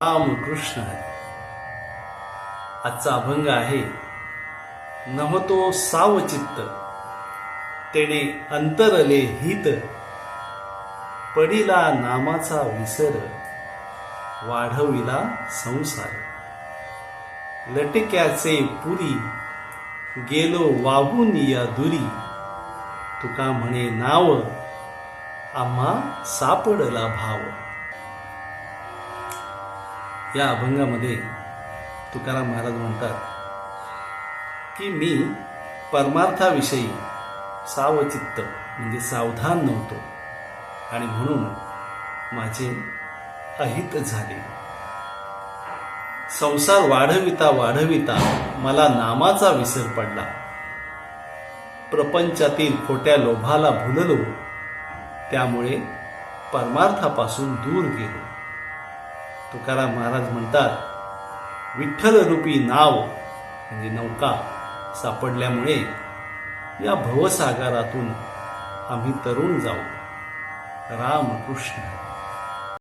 रामकृष्ण हरी. आजचा अभंग आहे, नव्हतो सावचित्त तेणे अंतरले हित, पडिला नामाचा विसर वाढविला संसार. लटक्याचे पुरी गेलो वाहून या दुरी, तुका म्हणे नाव आम्हा सापडला भाव. या अभंगामध्ये तुकाराम महाराज म्हणतात की मी परमार्थाविषयी सावचित्त म्हणजे सावधान नव्हतो आणि म्हणून माझे अहित झाले. संसार वाढविता वाढविता मला नामाचा विसर पडला. प्रपंचातील खोट्या लोभाला भुललो, त्यामुळे परमार्थापासून दूर गेलो. तुकाराम महाराज म्हणतात, विठ्ठल रूपी नाव म्हणजे नौका सापडल्यामुळे या भवसागरातून आम्ही तरुण जाऊ. रामकृष्ण.